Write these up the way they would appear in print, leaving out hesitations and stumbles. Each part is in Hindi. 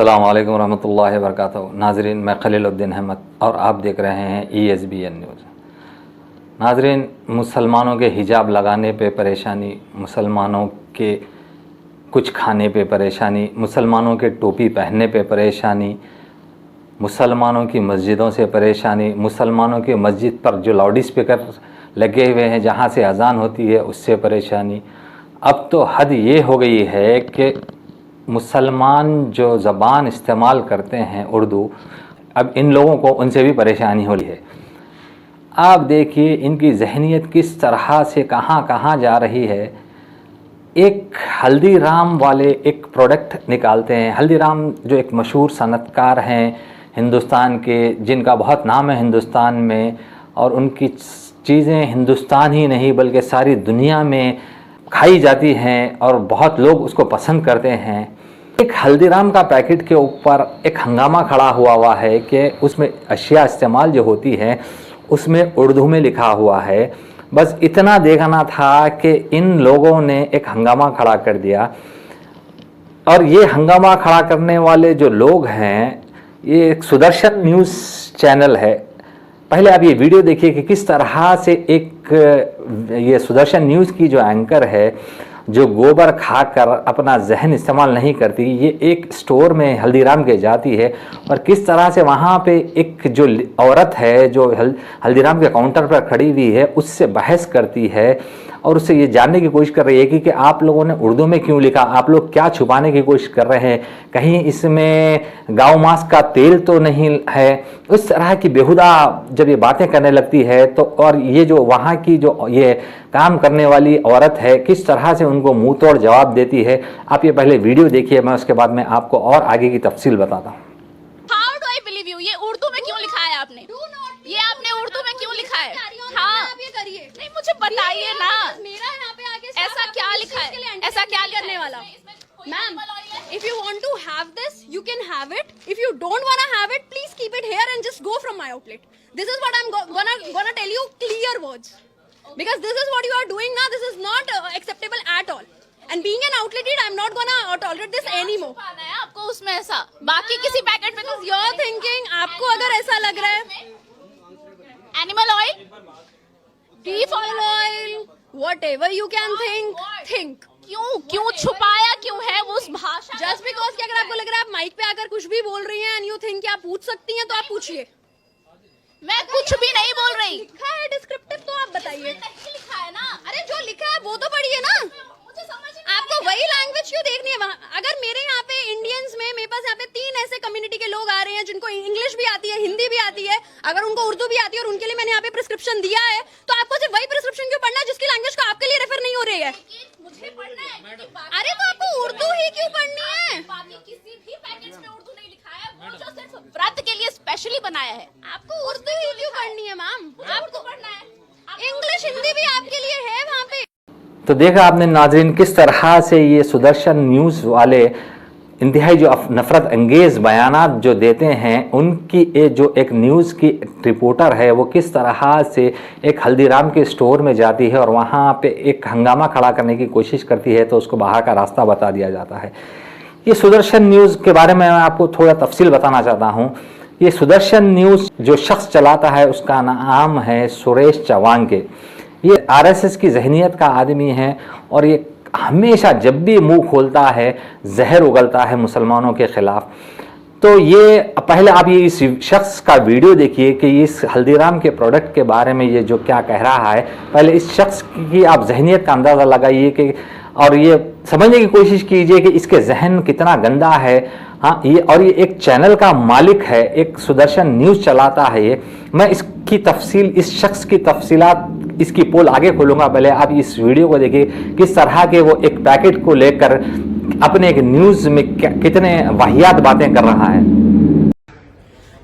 अस्सलाम वालेकुम रहमतुल्लाहि व बरकातहू। नाजरीन, मैं खलीलुद्दीन अहमद और आप देख रहे हैं ESBN न्यूज़। नाजरीन, मुसलमानों के हिजाब लगाने पे परेशानी, मुसलमानों के कुछ खाने पे परेशानी, मुसलमानों के टोपी पहनने पे परेशानी, मुसलमानों की मस्जिदों से परेशानी, मुसलमानों के मस्जिद पर जो लाउड स्पीकर लगे हुए हैं जहाँ से अजान होती है उससे परेशानी। अब तो हद ये हो गई है कि मुसलमान जो ज़बान इस्तेमाल करते हैं उर्दू, अब इन लोगों को उनसे भी परेशानी हो रही है। आप देखिए इनकी जहनीत किस तरह से कहाँ कहाँ जा रही है। एक हल्दीराम वाले एक प्रोडक्ट निकालते हैं। हल्दीराम जो एक मशहूर सनतकार हैं हिंदुस्तान के, जिनका बहुत नाम है हिंदुस्तान में, और उनकी चीज़ें हिंदुस्तान ही नहीं बल्कि सारी दुनिया में खाई जाती हैं और बहुत लोग उसको पसंद करते हैं। एक हल्दीराम का पैकेट के ऊपर एक हंगामा खड़ा हुआ है कि उसमें अशिया इस्तेमाल जो होती है उसमें उर्दू में लिखा हुआ है। बस इतना देखना था कि इन लोगों ने एक हंगामा खड़ा कर दिया। और ये हंगामा खड़ा करने वाले जो लोग हैं, ये एक सुदर्शन न्यूज़ चैनल है। पहले आप ये वीडियो देखिए कि किस तरह से एक ये सुदर्शन न्यूज़ की जो एंकर है, जो गोबर खाकर अपना जहन इस्तेमाल नहीं करती, ये एक स्टोर में हल्दीराम के जाती है और किस तरह से वहाँ पे एक जो औरत है जो हल्दीराम के काउंटर पर खड़ी हुई है उससे बहस करती है और उससे ये जानने की कोशिश कर रही है कि आप लोगों ने उर्दू में क्यों लिखा, आप लोग क्या छुपाने की कोशिश कर रहे हैं, कहीं इसमें गाय मांस का तेल तो नहीं है। उस तरह की बेहुदा जब ये बातें करने लगती है तो, और ये जो वहाँ की जो ये काम करने वाली औरत है किस तरह से उनको मुंह तोड़ जवाब देती है। आप ये पहले वीडियो देखिए, मैं उसके बाद में आपको और आगे की तफसील बताता हूँ। How do I believe you? ये उर्दू में क्यों लिखा है आपने? ये आपने उर्दू में क्यों लिखा है? हाँ, नहीं मुझे बताइए ना, मेरा यहाँ पे आके ऐसा क्या लिखा है? ऐसा क्या करने वाला? Ma'am, if you want to have this, you can have it. If you don't wanna have it, please keep it here and just go from my outlet. This is what I'm gonna tell you clear words, because this is what you are doing now. This is not acceptable at all. And being an outlet lead, I'm not gonna tolerate this anymore. छुपाना है आपको उसमें ऐसा? बाकी किसी पैकेट में तो You're thinking, आपको अगर ऐसा लग रहा है, animal oil, beef oil, whatever you can think. क्यों छुपाया क्यों है वो उस भाषा? Just because कि अगर आपको लग रहा है आप माइक पे आकर कुछ भी बोल रही हैं and you think कि आप पूछ सकती हैं तो आप पूछिए। मैं कुछ भी नहीं बोल रही। लिखा है डिस्क्रिप्टिव तो आप बताइए। नहीं लिखा है ना। अरे जो लिखा है वो तो पढ़िए ना। मुझे समझ नहीं आपको वही लैंग्वेज क्यों देखनी है वहाँ? अगर मेरे यहाँ पे इंडियंस में मेरे पास यहाँ पे 3 ऐसे कम्युनिटी के लोग आ रहे हैं जिनको इंग्लिश भी आती है, हिंदी भी आती है, अगर उनको उर्दू भी आती है और उनके लिए मैंने यहाँ पे प्रिस्क्रिप्शन दिया है, तो आपको सिर्फ वही प्रिस्क्रिप्शन क्यों पढ़ना है जिसकी लैंग्वेज को आपके लिए रेफर नहीं हो रही है? मुझे पढ़ना है। अरे तो आपको उर्दू ही क्यों पढ़नी है? बाकी किसी भी पैकेज में उर्दू नहीं लिखा है, वो जो सिर्फ व्रत के लिए स्पेशली बनाया है। आपको उर्दू ही क्यों पढ़नी है मैम? आपको पढ़ना है। इंग्लिश हिंदी भी आपके लिए है वहाँ पे। तो देखा आपने नाजरीन किस तरह से ये सुदर्शन न्यूज़ वाले इंतहाई जो नफ़रत अंगेज़ बयानात जो देते हैं, उनकी जो एक न्यूज़ की रिपोर्टर है वो किस तरह से एक हल्दीराम के स्टोर में जाती है और वहाँ पे एक हंगामा खड़ा करने की कोशिश करती है तो उसको बाहर का रास्ता बता दिया जाता है। ये सुदर्शन न्यूज़ के बारे में मैं आपको थोड़ा तफसील बताना चाहता हूँ। ये सुदर्शन न्यूज़ जो शख्स चलाता है उसका नाम है सुरेश चवांगे। ये RSS की जहनीत का आदमी है और ये हमेशा जब भी मुंह खोलता है जहर उगलता है मुसलमानों के ख़िलाफ़। तो ये पहले आप ये इस शख्स का वीडियो देखिए कि इस हल्दीराम के प्रोडक्ट के बारे में ये जो क्या कह रहा है। पहले इस शख्स की आप जहनीत का अंदाज़ा लगाइए कि और ये समझने की कोशिश कीजिए कि इसके जहन कितना गंदा है। हाँ, ये और ये एक चैनल का मालिक है, एक सुदर्शन न्यूज़ चलाता है ये। मैं इसकी तफसील, इस शख्स की तफसीलात, इसकी पोल आगे खोलूंगा। पहले आप इस वीडियो को देखिए किस तरह के वो एक पैकेट को लेकर अपने एक न्यूज़ में कितने वाहियात बातें कर रहा है।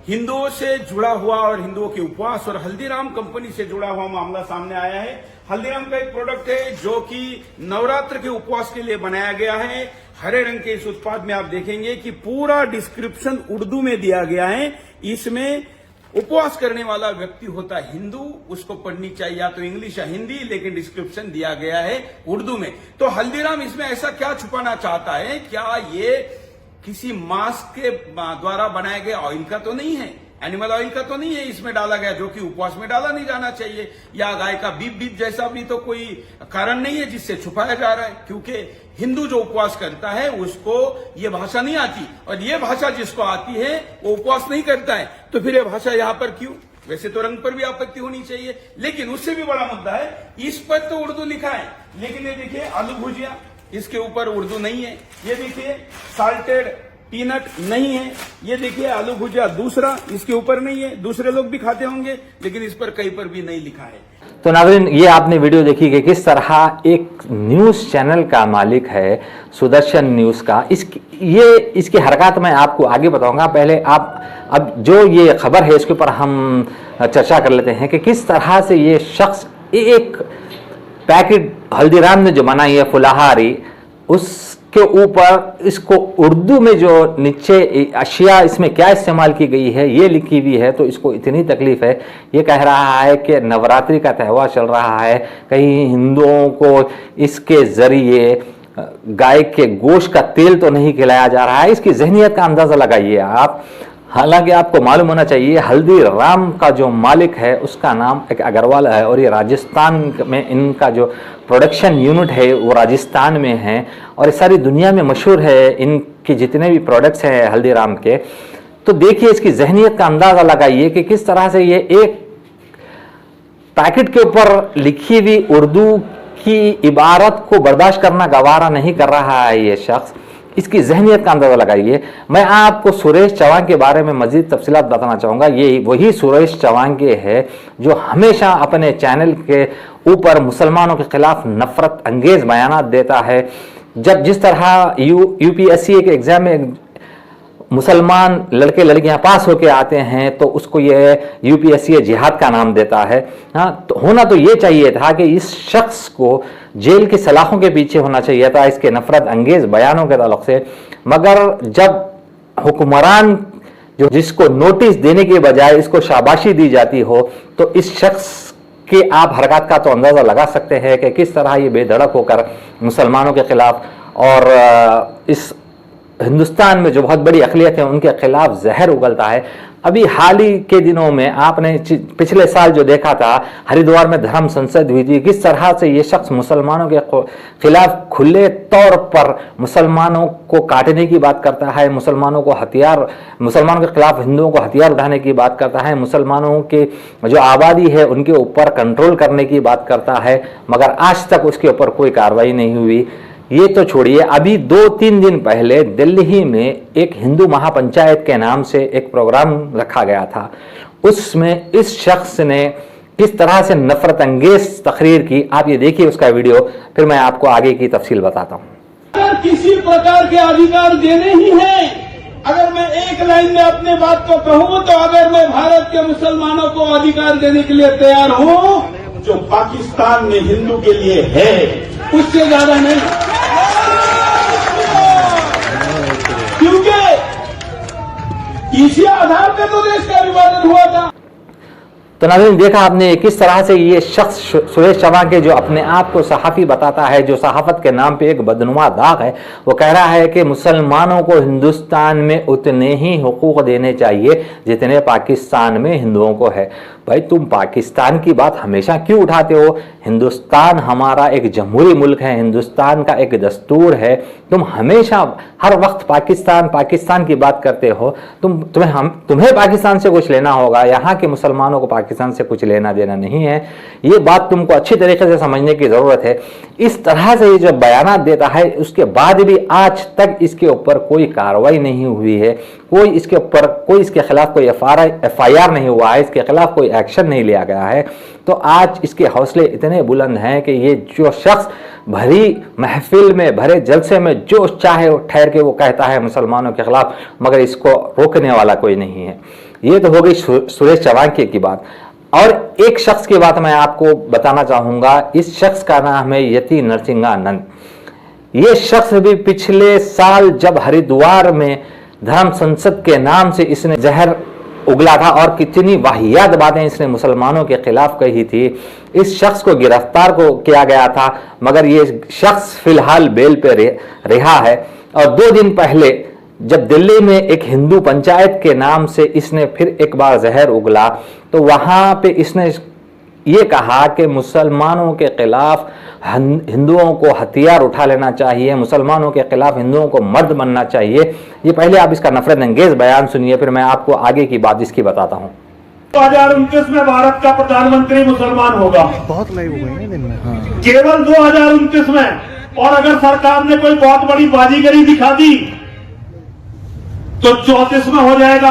हिंदुओं से जुड़ा हुआ और हिंदुओं के उपवास और हल्दीराम कंपनी से जुड़ा हुआ मामला सामने आया है। हल्दीराम का एक प्रोडक्ट है जो कि नवरात्र के उपवास के लिए बनाया गया है। हरे रंग के इस उत्पाद में आप देखेंगे कि पूरा डिस्क्रिप्शन उर्दू में दिया गया है। इसमें उपवास करने वाला व्यक्ति होता है हिंदू, उसको पढ़नी चाहिए या तो इंग्लिश या हिंदी, लेकिन डिस्क्रिप्शन दिया गया है उर्दू में। तो हल्दीराम इसमें ऐसा क्या छुपाना चाहता है? क्या ये किसी मांस के द्वारा बनाया गया ऑयल का तो नहीं है, एनिमल ऑयल का तो नहीं है इसमें डाला गया, जो कि उपवास में डाला नहीं जाना चाहिए, या गाय का बीफ जैसा भी तो कोई कारण नहीं है जिससे छुपाया जा रहा है, क्योंकि हिंदू जो उपवास करता है उसको ये भाषा नहीं आती, और ये भाषा जिसको आती है वो उपवास नहीं करता है, तो फिर ये भाषा यहां पर क्यों? वैसे तो रंग पर भी आपत्ति होनी चाहिए, लेकिन उससे भी बड़ा मुद्दा है, इस पर तो उर्दू लिखा है, लेकिन ये देखिए आलू भुजिया, इसके ऊपर उर्दू नहीं है, ये देखिए साल्टेड पीनट नहीं है, ये देखिए आलू भुजिया दूसरा, इसके ऊपर नहीं है, दूसरे लोग भी खाते होंगे, लेकिन इस पर कहीं पर भी नहीं लिखा है। तो नाज़रीन, ये आपने वीडियो देखी कि किस तरह एक न्यूज़ चैनल का मालिक है सुदर्शन न्यूज़ का, इसकी हरकत मैं आपको आगे बताऊंगा। पहले आप अब जो ये खबर है इसके ऊपर हम चर्चा कर लेते हैं कि किस तरह से ये शख्स एक पैकेट हल्दीराम ने जो बनाई है फुलाहारी, उसके ऊपर इसको उर्दू में जो नीचे अशिया इसमें क्या इस्तेमाल की गई है ये लिखी हुई है, तो इसको इतनी तकलीफ है। ये कह रहा है कि नवरात्रि का त्यौहार चल रहा है, कहीं हिंदुओं को इसके जरिए गाय के गोश्त का तेल तो नहीं खिलाया जा रहा है। इसकी जहनियत का अंदाजा लगाइए आप। हालांकि आपको मालूम होना चाहिए हल्दीराम का जो मालिक है उसका नाम एक अग्रवाल है, और ये राजस्थान में इनका जो प्रोडक्शन यूनिट है वो राजस्थान में है, और सारी दुनिया में मशहूर है इनके जितने भी प्रोडक्ट्स हैं हल्दीराम के। तो देखिए इसकी जहनियत का अंदाज़ा लगाइए कि किस तरह से ये एक पैकेट के ऊपर लिखी हुई उर्दू की इबारत को बर्दाश्त करना गवारा नहीं कर रहा है ये शख्स। इसकी जहनियत का अंदाजा लगाइए। मैं आपको सुरेश चौहान के बारे में मजीद तफसीलात बताना चाहूँगा। ये वही सुरेश चौहान के है जो हमेशा अपने चैनल के ऊपर मुसलमानों के खिलाफ नफरत अंगेज बयानात देता है। जब जिस तरह यूपीएससी के एग्जाम में मुसलमान लड़के लड़कियां पास होके आते हैं तो उसको ये यूपीएससी जिहाद का नाम देता है। हाँ, तो होना तो ये चाहिए था कि इस शख्स को जेल की सलाखों के पीछे होना चाहिए था इसके नफरत अंगेज बयानों के ताल्लुक से, मगर जब हुक्मरान जो जिसको नोटिस देने के बजाय इसको शाबाशी दी जाती हो तो इस शख्स के आप हरकत का तो अंदाज़ा लगा सकते हैं कि किस तरह ये बेधड़क होकर मुसलमानों के खिलाफ और इस हिंदुस्तान में जो बहुत बड़ी अक़लियत है उनके खिलाफ जहर उगलता है। अभी हाल ही के दिनों में आपने पिछले साल जो देखा था हरिद्वार में धर्म संसद हुई थी, किस तरह से ये शख्स मुसलमानों के खिलाफ खुले तौर पर मुसलमानों को काटने की बात करता है, मुसलमानों के खिलाफ हिंदुओं को हथियार उठाने की बात करता है, मुसलमानों के जो आबादी है उनके ऊपर कंट्रोल करने की बात करता है, मगर आज तक उसके ऊपर कोई कार्रवाई नहीं हुई। ये तो छोड़िए, अभी 2-3 दिन पहले दिल्ली में एक हिंदू महापंचायत के नाम से एक प्रोग्राम रखा गया था। उसमें इस शख्स ने किस तरह से नफरत अंगेज तकरीर की, आप ये देखिए उसका वीडियो, फिर मैं आपको आगे की तफसील बताता हूँ। अगर किसी प्रकार के अधिकार देने ही हैं, अगर मैं एक लाइन में अपने बात को कहूँ तो अगर मैं भारत के मुसलमानों को अधिकार देने के लिए तैयार हूँ जो पाकिस्तान में हिंदू के लिए है, उससे ज्यादा नहीं, क्योंकि इसी आधार पे तो देश का विभाजन हुआ था। तो नाज़रीन, देखा आपने किस तरह से ये शख्स सुरेश चौहान के जो अपने आप को सहाफ़ी बताता है, जो सहाफ़त के नाम पे एक बदनुमा दाग है, वो कह रहा है कि मुसलमानों को हिंदुस्तान में उतने ही हुकूक देने चाहिए जितने पाकिस्तान में हिंदुओं को है। भाई, तुम पाकिस्तान की बात हमेशा क्यों उठाते हो? हिंदुस्तान हमारा एक जमहूरी मुल्क है, हिंदुस्तान का एक दस्तूर है। तुम हमेशा हर वक्त पाकिस्तान की बात करते हो। तुम्हें पाकिस्तान से कुछ लेना होगा, यहाँ के मुसलमानों को पाकिस्तान से कुछ लेना देना नहीं है। ये बात तुमको अच्छी तरीके से समझने की ज़रूरत है। इस तरह से ये जो बयानात देता है, उसके बाद भी आज तक इसके ऊपर कोई कार्रवाई नहीं हुई है, कोई इसके खिलाफ कोई FIR नहीं हुआ है, इसके खिलाफ कोई एक्शन नहीं लिया गया है। तो आज इसके हौसले इतने बुलंद हैं कि ये जो शख्स भरी महफिल में, भरे जलसे में जो चाहे वो ठहर के वो कहता है मुसलमानों के खिलाफ, मगर इसको रोकने वाला कोई नहीं है। ये तो हो गई सुरेश चौहान की बात। और एक शख्स की बात मैं आपको बताना चाहूँगा। इस शख्स का नाम है यति नरसिंहानंद। ये शख्स भी पिछले साल जब हरिद्वार में धर्म संसद के नाम से इसने जहर उगला था और कितनी वाहियात बातें इसने मुसलमानों के खिलाफ कही थी, इस शख्स को गिरफ्तार किया गया था, मगर ये शख्स फिलहाल बेल पे रिहा है। और 2 दिन पहले जब दिल्ली में एक हिंदू पंचायत के नाम से इसने फिर एक बार जहर उगला, तो वहां पे इसने ये कहा कि मुसलमानों के खिलाफ हिंदुओं को हथियार उठा लेना चाहिए, मुसलमानों के खिलाफ हिंदुओं को मर्द बनना चाहिए। ये पहले आप इसका नफरत अंगेज बयान सुनिए, फिर मैं आपको आगे की बात इसकी बताता हूँ। 2029 में भारत का प्रधानमंत्री मुसलमान होगा। बहुत लाइव हो गई है दिन में। हाँ। केवल 2029 में। और अगर सरकार ने कोई बहुत बड़ी बाजीगरी दिखा दी तो 34 में हो जाएगा।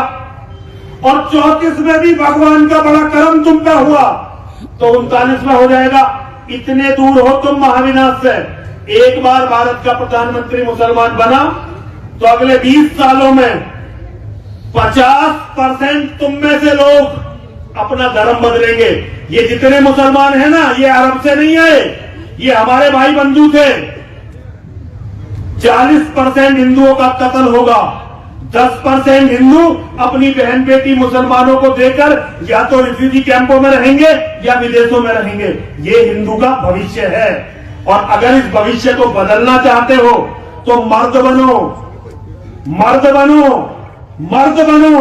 और 34 में भी भगवान का बड़ा करम तुम पे हुआ तो 39 में हो जाएगा। इतने दूर हो तुम महाविनाश से। एक बार भारत का प्रधानमंत्री मुसलमान बना तो अगले 20 सालों में 50% तुम में से लोग अपना धर्म बदलेंगे। ये जितने मुसलमान हैं ना, ये अरब से नहीं आए, ये हमारे भाई बंधु थे। 40% हिंदुओं का कत्ल होगा। 10% हिंदू अपनी बहन बेटी मुसलमानों को देकर या तो रिफ्यूजी कैंपों में रहेंगे या विदेशों में रहेंगे। ये हिंदू का भविष्य है। और अगर इस भविष्य को बदलना चाहते हो तो मर्द बनो, मर्द बनो, मर्द बनो।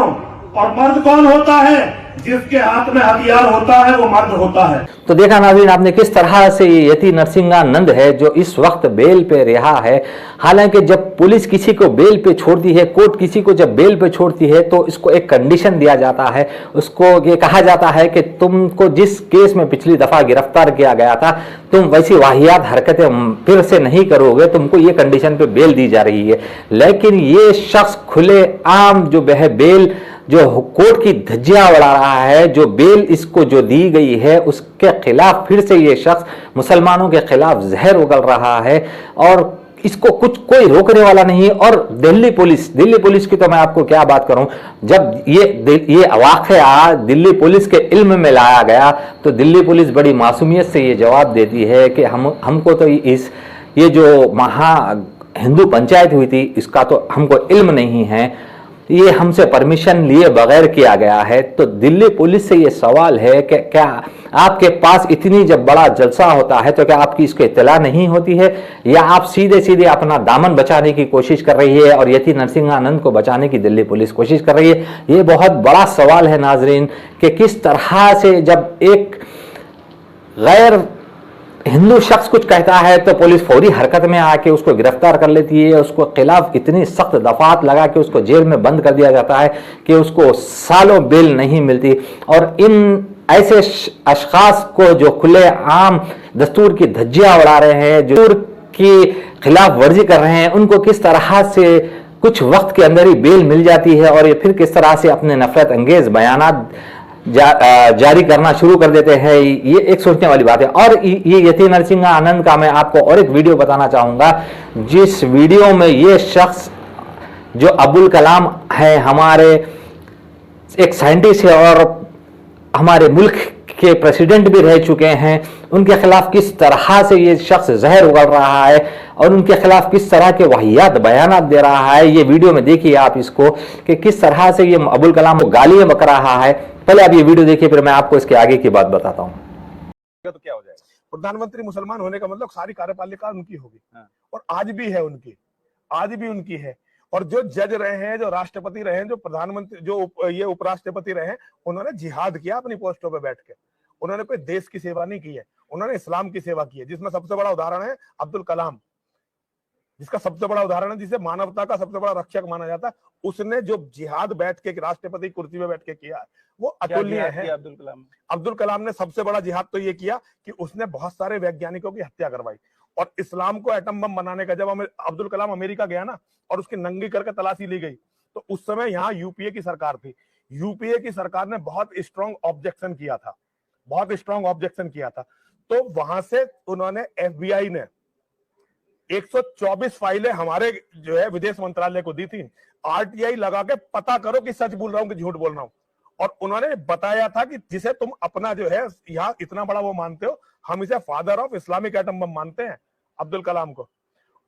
और मर्द कौन होता है? जिसके हाथ में हथियार होता है वो मर्द होता है। तो देखा नाज़रीन आपने किस तरह से ये यति नरसिंहानंद है जो इस वक्त बेल पे रिहा है। हालांकि जब पुलिस किसी को बेल पे छोड़ती है, कोर्ट किसी को जब बेल पे छोड़ती है तो इसको एक कंडीशन दिया जाता है। उसको ये कहा जाता है कि तुमको जिस केस में पिछली दफा गिरफ्तार किया गया था तुम वैसी वाहियात हरकतें फिर से नहीं करोगे, तुमको ये कंडीशन पे बेल दी जा रही है। लेकिन ये शख्स खुले आम जो बेल जो कोर्ट की धज्जियां उड़ा रहा है, जो बेल इसको जो दी गई है उसके खिलाफ फिर से ये शख्स मुसलमानों के खिलाफ जहर उगल रहा है और इसको कुछ कोई रोकने वाला नहीं है। और दिल्ली पुलिस की तो मैं आपको क्या बात करूं, जब ये वाकया दिल्ली पुलिस के इल्म में लाया गया तो दिल्ली पुलिस बड़ी मासूमियत से ये जवाब देती है कि हमको तो ये जो महा हिंदू पंचायत हुई थी इसका तो हमको इल्म नहीं है, ये हमसे परमिशन लिए बगैर किया गया है। तो दिल्ली पुलिस से ये सवाल है कि क्या आपके पास इतनी जब बड़ा जलसा होता है तो क्या आपकी इसको इत्तला नहीं होती है, या आप सीधे सीधे अपना दामन बचाने की कोशिश कर रही है और यति नरसिंहानंद को बचाने की दिल्ली पुलिस कोशिश कर रही है। ये बहुत बड़ा सवाल है नाजरीन कि किस तरह से जब एक गैर हिंदू शख्स कुछ कहता है तो पुलिस फौरी हरकत में आके उसको गिरफ्तार कर लेती है, उसको खिलाफ इतनी सख्त दफात लगा के उसको जेल में बंद कर दिया जाता है कि उसको सालों बेल नहीं मिलती। और इन ऐसे अशखास को जो खुले आम दस्तूर की धज्जियां उड़ा रहे हैं, जो दस्तूर की खिलाफ वर्जी कर रहे हैं, उनको किस तरह से कुछ वक्त के अंदर ही बेल मिल जाती है और ये फिर किस तरह से अपने नफरत अंगेज बयानात जारी करना शुरू कर देते हैं, ये एक सोचने वाली बात है। और ये यति नरसिंहानंद का मैं आपको और एक वीडियो बताना चाहूंगा, जिस वीडियो में ये शख्स जो अब्दुल कलाम है, हमारे एक साइंटिस्ट है और हमारे मुल्क के प्रेसिडेंट भी रह चुके हैं, उनके खिलाफ किस तरह से ये शख्स जहर उगल रहा है और उनके खिलाफ किस तरह के वाहियात बयानात दे रहा है। ये वीडियो में देखिए आप इसको कि किस तरह से ये अब्दुल कलाम को गालियां बक रहा है। पहले आप ये वीडियो देखिए, फिर मैं आपको इसके आगे की बात बताता हूँ। तो क्या हो जाएगा? प्रधानमंत्री मुसलमान होने का मतलब सारी कार्यपालिका उनकी होगी। और आज भी है उनकी, आज भी उनकी है। और जो जज रहे हैं, जो राष्ट्रपति रहे हैं, जो प्रधानमंत्री, जो ये उपराष्ट्रपति रहे हैं, उन्होंने जिहाद किया अपनी पोस्टों पे बैठ के। उन्होंने कोई देश की सेवा नहीं की है, उन्होंने इस्लाम की सेवा की है। जिसमें सबसे बड़ा उदाहरण है अब्दुल कलाम, जिसका सबसे बड़ा उदाहरण है, जिसे मानवता का सबसे बड़ा रक्षक माना जाता है। उसने जो जिहाद बैठ के राष्ट्रपति कुर्सी में बैठ के किया है वो अतुलनीय है। अब्दुल कलाम ने सबसे बड़ा जिहाद तो ये किया कि उसने बहुत सारे वैज्ञानिकों की हत्या करवाई। और इस्लाम को एटम बम बनाने का जब अब्दुल कलाम अमेरिका गया ना और उसकी नंगी करके तलाशी ली गई, तो उस समय यहाँ यूपीए की सरकार थी। यूपीए की सरकार ने बहुत स्ट्रॉन्ग ऑब्जेक्शन किया था, बहुत स्ट्रॉन्ग ऑब्जेक्शन किया था। तो वहां से उन्होंने एफबीआई ने 124 फाइलें हमारे जो है विदेश मंत्रालय को दी थी, आरटीआई लगा के पता करो कि सच बोल रहा हूं कि झूठ बोल रहा हूं। और उन्होंने बताया था कि जिसे तुम अपना जो है यहाँ इतना बड़ा वो मानते हो, हम इसे father of Islamic atom bomb मानते हैं, अब्दुल कलाम को।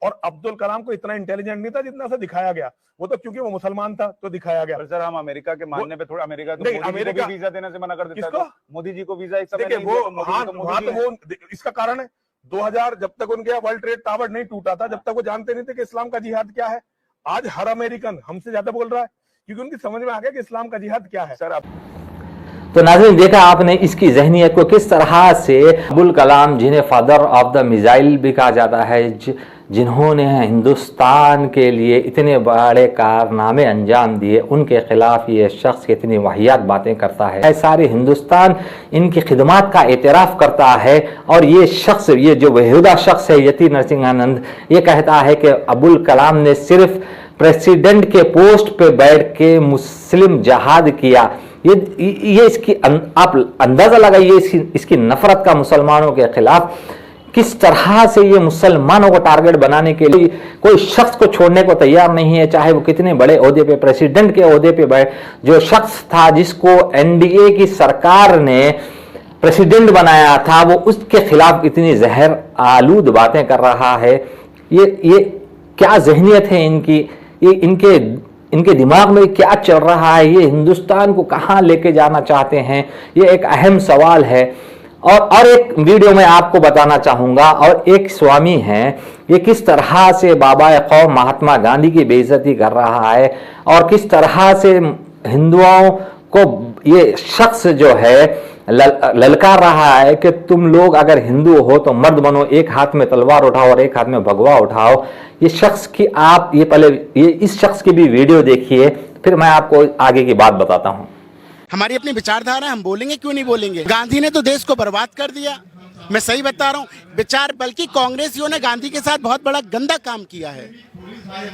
और अब्दुल कलाम को इतना इंटेलिजेंट नहीं था जितना से दिखाया गया। वो तो क्योंकि वो मुसलमान था तो दिखाया गया। सर हम अमेरिका के मानने पे थोड़ा, अमेरिका तो अमेरिका को वीजा देने से मना कर देता है। मोदी जी को वीजा एक समय देखिए वो इसका कारण है 2000 जब तक उनके वर्ल्ड ट्रेड टावर नहीं टूटा था, जब तक वो जानते नहीं थे कि इस्लाम का जिहाद क्या है। आज हर अमेरिकन हमसे ज्यादा बोल रहा है, क्योंकि उनकी समझ में आ गया कि इस्लाम का जिहाद क्या है। सर आप तो नाज़रीन, देखा आपने इसकी जहनियत को किस तरह से अब्दुल कलाम, जिन्हें फादर ऑफ द मिसाइल भी कहा जाता है, जिन्होंने हिंदुस्तान के लिए इतने बड़े कारनामे अंजाम दिए, उनके खिलाफ ये शख्स कितनी वाहियात बातें करता है। सारे हिंदुस्तान इनकी खिदमत का एतराफ़ करता है और ये शख्स, ये जो बेहुदा शख्स है यति नरसिंहानंद, ये कहता है कि अब्दुल कलाम ने सिर्फ प्रेसिडेंट के पोस्ट पे बैठ के मुस्लिम जहाद किया। ये इसकी आप अंदाज़ा लगाइए इसकी नफरत का मुसलमानों के खिलाफ, किस तरह से ये मुसलमानों को टारगेट बनाने के लिए कोई शख्स को छोड़ने को तैयार नहीं है, चाहे वो कितने बड़े ओहदे पे, प्रेसिडेंट के ओहदे पे बैठ, जो शख्स था जिसको एनडीए की सरकार ने प्रेसिडेंट बनाया था, वो उसके खिलाफ इतनी जहर आलूद बातें कर रहा है। ये क्या जहनियत है इनकी, ये इनके दिमाग में क्या चल रहा है, ये हिंदुस्तान को कहाँ लेके जाना चाहते हैं, ये एक अहम सवाल है। और एक वीडियो में आपको बताना चाहूँगा, और एक स्वामी हैं, ये किस तरह से बाबा कौम महात्मा गांधी की बेइज्जती कर रहा है और किस तरह से हिंदुओं को ये शख्स जो है ललकार रहा है कि तुम लोग अगर हिंदू हो तो मर्द बनो, एक हाथ में तलवार उठाओ और एक हाथ में भगवा उठाओ। ये शख्स की आप ये पहले ये इस शख्स की भी वीडियो देखिए, फिर मैं आपको आगे की बात बताता हूँ। हमारी अपनी विचारधारा, हम बोलेंगे क्यों नहीं बोलेंगे। गांधी ने तो देश को बर्बाद कर दिया, मैं सही बता रहा हूँ। बल्कि कांग्रेसियों ने गांधी के साथ बहुत बड़ा गंदा काम किया है।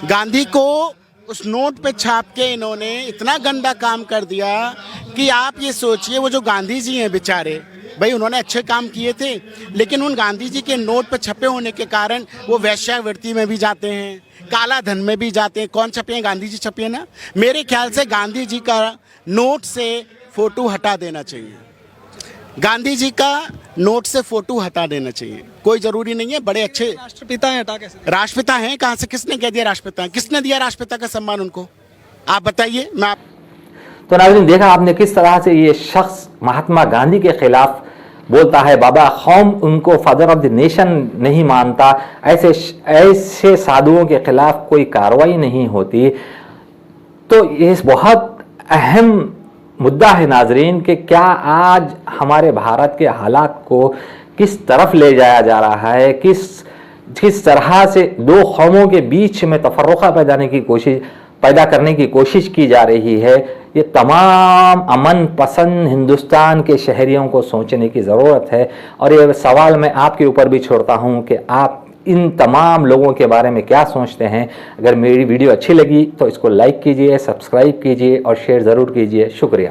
गांधी को उस नोट पे छाप के इन्होंने इतना गंदा काम कर दिया कि आप ये सोचिए, वो जो गांधी जी हैं बेचारे, भाई उन्होंने अच्छे काम किए थे, लेकिन उन गांधी जी के नोट पे छपे होने के कारण वो वैश्यावृत्ति में भी जाते हैं, काला धन में भी जाते हैं। कौन छपे हैं? गांधी जी छपे हैं ना। मेरे ख्याल से गांधी जी का नोट से फोटो हटा देना चाहिए, गांधी जी का नोट से फोटो हटा देना चाहिए। कोई जरूरी नहीं है, बड़े अच्छे राष्ट्रपिता हैं, हटा कैसे? राष्ट्रपिता हैं, कहाँ से, किसने कह दिया राष्ट्रपिता? किसने दिया राष्ट्रपिता का सम्मान उनको? आप बताइए। तो नाज़रीन, देखा आपने किस तरह से ये शख्स महात्मा गांधी के खिलाफ बोलता है, बाबा कौम उनको फादर ऑफ द नेशन नहीं मानता, ऐसे साधुओं के खिलाफ कोई कार्रवाई नहीं होती। तो ये बहुत अहम मुद्दा है नाजरीन कि क्या आज हमारे भारत के हालात को किस तरफ ले जाया जा रहा है, किस तरह से दो कौमों के बीच में तफर्रुक़ा पैदा करने की कोशिश की जा रही है। ये तमाम अमन पसंद हिंदुस्तान के शहरियों को सोचने की ज़रूरत है। और ये सवाल मैं आपके ऊपर भी छोड़ता हूँ कि आप इन तमाम लोगों के बारे में क्या सोचते हैं। अगर मेरी वीडियो अच्छी लगी तो इसको लाइक कीजिए, सब्सक्राइब कीजिए और शेयर ज़रूर कीजिए। शुक्रिया।